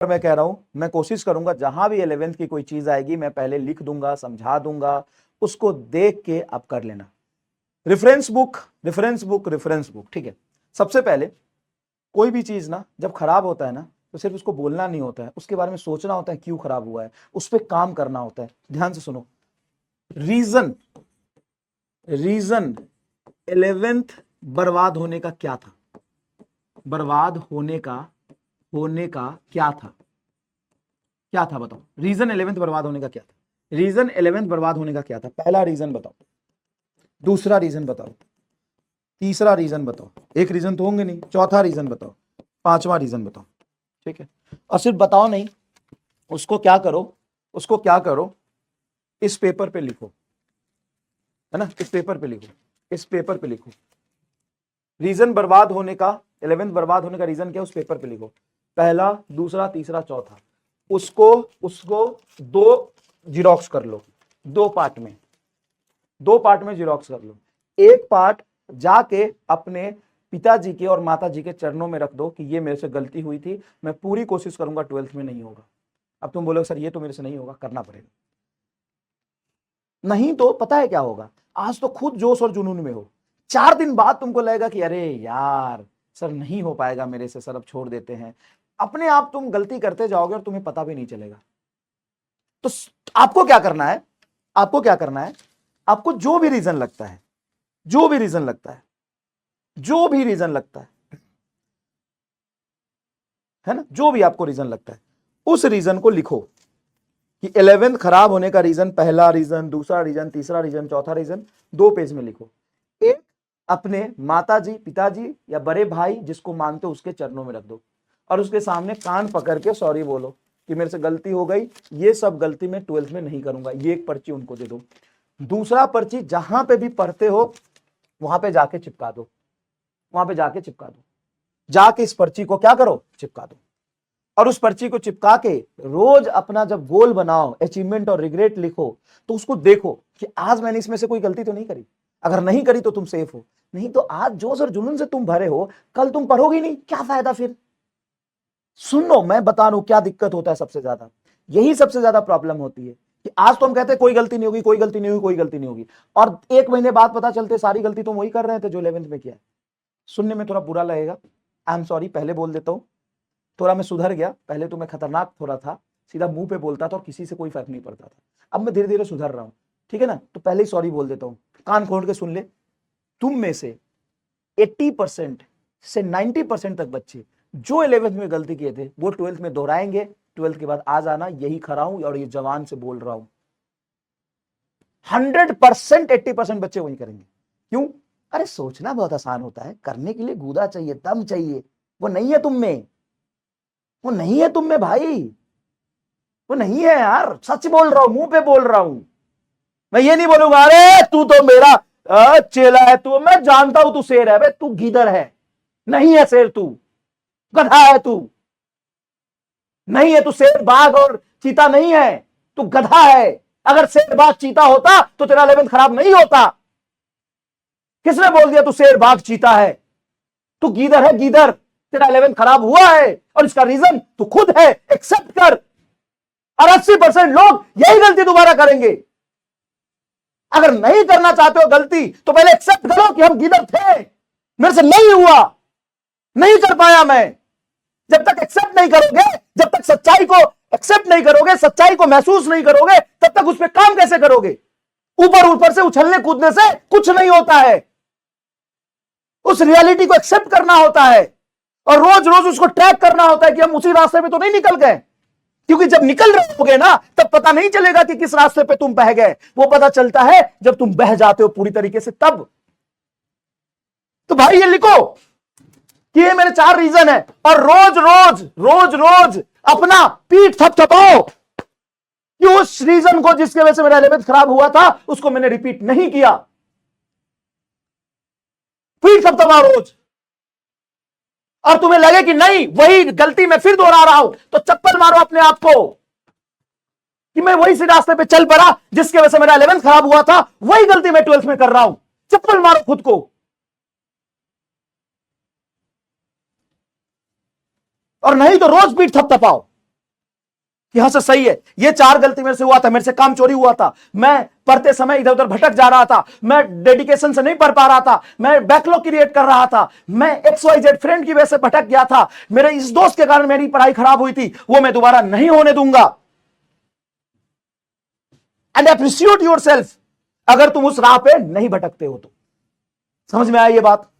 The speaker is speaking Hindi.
मैं कह रहा हूं, मैं कोशिश करूंगा जहां भी 11th की कोई चीज आएगी मैं पहले लिख दूंगा, समझा दूंगा, उसको देख के आप कर लेना। Reference book, reference book, reference book, ठीक है। सबसे पहले कोई भी चीज ना जब खराब होता है ना तो सिर्फ उसको बोलना नहीं होता है, उसके बारे में सोचना होता है क्यों खराब हुआ है, उस पर काम करना होता है। ध्यान से सुनो, रीजन, रीजन 11th बर्बाद होने का क्या था, बर्बाद होने का क्या था, क्या था बताओ। रीजन 11th बर्बाद होने का क्या था, रीजन 11th बर्बाद होने का क्या था। पहला रीजन बताओ, दूसरा रीजन बताओ, तीसरा रीजन बताओ, एक रीजन तो होंगे नहीं, चौथा रीजन बताओ, पांचवा रीजन बताओ, ठीक है। और सिर्फ बताओ नहीं, उसको क्या करो, उसको क्या करो, इस पेपर पे लिखो, है ना, इस पेपर पे लिखो, इस पेपर पे लिखो। रीजन बर्बाद होने का, 11th बर्बाद होने का रीजन क्या है, उस पेपर पे लिखो। पहला, दूसरा, तीसरा, चौथा, उसको उसको दो जिरोक्स कर लो, दो पार्ट में, दो पार्ट में जिरोक्स कर लो। एक पार्ट जाके अपने पिताजी के और माताजी के चरणों में रख दो कि ये मेरे से गलती हुई थी, मैं पूरी कोशिश करूंगा 12th में नहीं होगा। अब तुम बोलोगे सर ये तो मेरे से नहीं होगा, करना पड़ेगा। नहीं तो पता है क्या होगा, आज तो खुद जोश और जुनून में हो, 4 दिन बाद तुमको लगेगा कि अरे यार सर नहीं हो पाएगा मेरे से, सर अब छोड़ देते हैं। अपने आप तुम गलती करते जाओगे और तुम्हें पता भी नहीं चलेगा। तो आपको क्या करना है, आपको क्या करना है, आपको जो भी रीजन लगता है, जो भी रीजन लगता है, जो भी रीजन लगता है ना, जो भी आपको रीजन लगता है उस रीजन को लिखो कि 11th खराब होने का रीजन, पहला रीजन, दूसरा रीजन, तीसरा रीजन, चौथा रीजन, 2 पेज में लिखो। एक अपने माताजी, पिताजी या बड़े भाई जिसको मानते हो उसके चरणों में रख दो और उसके सामने कान पकड़ के सॉरी बोलो कि मेरे से गलती हो गई, ये सब गलती मैं 12th में नहीं करूंगा। ये एक पर्ची उनको दे दो। दूसरा पर्ची जहां पे भी पढ़ते हो वहां पे जाके चिपका दो, वहां पे जाके चिपका दो, जाके इस पर्ची को क्या करो, चिपका दो। और उस पर्ची को चिपका के रोज अपना जब गोल बनाओ, अचीवमेंट और रिग्रेट लिखो, तो उसको देखो कि आज मैंने इसमें से कोई गलती तो नहीं करी। अगर नहीं करी तो तुम सेफ हो, नहीं तो आज जोश और जुनून से तुम भरे हो, कल तुम पढ़ोगे नहीं, क्या फायदा फिर। सुनो मैं बता रहा हूं क्या दिक्कत होता है सबसे ज्यादा, यही सबसे ज्यादा प्रॉब्लम होती है कि आज तो हम कहते हैं कोई गलती नहीं होगी, कोई गलती नहीं होगी, कोई गलती नहीं होगी, और 1 महीने बाद पता चलते सारी गलती तुम वही कर रहे थे जो 11th में किया है। सुनने में थोड़ा बुरा लगेगा, आई एम सॉरी, पहले बोल देता हूं, थोड़ा मैं सुधर गया, पहले तो मैं खतरनाक थोड़ा था, सीधा मुंह पे बोलता था और किसी से कोई फर्क नहीं पड़ता था। अब मैं धीरे धीरे सुधर रहा हूं, ठीक है ना, तो पहले ही सॉरी बोल देता हूं। कान खोल के सुन ले, तुम में से 80% से 90% तक बच्चे जो 11th में गलती किए थे वो 12th में दोहराएंगे। 12th के बाद आ जाना, यही खड़ा हूं और ये जवान से बोल रहा हूं, 100% 80% बच्चे वही करेंगे। क्यों? अरे सोचना बहुत आसान होता है, करने के लिए गूदा चाहिए, दम चाहिए, वो नहीं है तुम में, वो नहीं है तुम में भाई, वो नहीं है यार, सच बोल रहा हूं, मुंह पे बोल रहा हूं। मैं ये नहीं बोलूंगा अरे तू तो मेरा चेला है, तू, मैं जानता हूं तू शेर है, तू गीदड़ है, नहीं है शेर, तू गधा है, तू नहीं है, तू शेर बाघ और चीता नहीं है, तू गधा है। अगर शेर बाघ चीता होता तो तेरा 11th खराब नहीं होता। किसने बोल दिया तू शेर बाघ चीता है? तू गीदड़ है, गीदड़। तेरा 11th खराब हुआ है और इसका रीजन तू खुद है, एक्सेप्ट कर। और 80% लोग यही गलती दोबारा करेंगे। अगर नहीं करना चाहते हो गलती तो पहले एक्सेप्ट करो कि हम गीदड़ थे, मेरे से नहीं हुआ, नहीं कर पाया मैं। जब तक एक्सेप्ट नहीं करोगे, जब तक सच्चाई को एक्सेप्ट नहीं करोगे, सच्चाई को महसूस नहीं करोगे, तब तक उस पर काम कैसे करोगे? ऊपर ऊपर से उछलने कूदने से कुछ नहीं होता है। उस रियलिटी को एक्सेप्ट करना होता है और रोज रोज उसको ट्रैक करना होता है कि हम उसी रास्ते पे तो नहीं निकल गए। क्योंकि जब निकल रहे होगे ना तब पता नहीं चलेगा कि किस रास्ते पे तुम बह गए, वो पता चलता है जब तुम बह जाते हो पूरी तरीके से तब। तो भाई ये लिखो कि ये मेरे 4 रीजन है और रोज रोज रोज रोज अपना पीठ थपथपाओ कि उस रीजन को जिसके वजह से मेरा 11th खराब हुआ था उसको मैंने रिपीट नहीं किया। पीठ थपथपाओ रोज। और तुम्हें लगे कि नहीं वही गलती मैं फिर दोहरा रहा हूं तो चप्पल मारो अपने आप को कि मैं वही से रास्ते पे चल पड़ा जिसके वजह से मेरा 11th खराब हुआ था, वही गलती मैं 12th में कर रहा हूं। चप्पल मारो खुद को। और नहीं तो रोज पीठ थपथपाओ कि हाँ सर सही है, ये 4 गलती मेरे से हुआ था, मेरे से काम चोरी हुआ था, मैं पढ़ते समय इधर उधर भटक जा रहा था, मैं डेडिकेशन से नहीं पढ़ पा रहा था, मैं बैकलॉग क्रिएट कर रहा था, मैं XYZ फ्रेंड की वजह से भटक गया था, मेरे इस दोस्त के कारण मेरी पढ़ाई खराब हुई थी, वो मैं दोबारा नहीं होने दूंगा। एंड अप्रिशिएट योरसेल्फ अगर तुम उस राह पे नहीं भटकते हो तो। समझ में आया ये बात?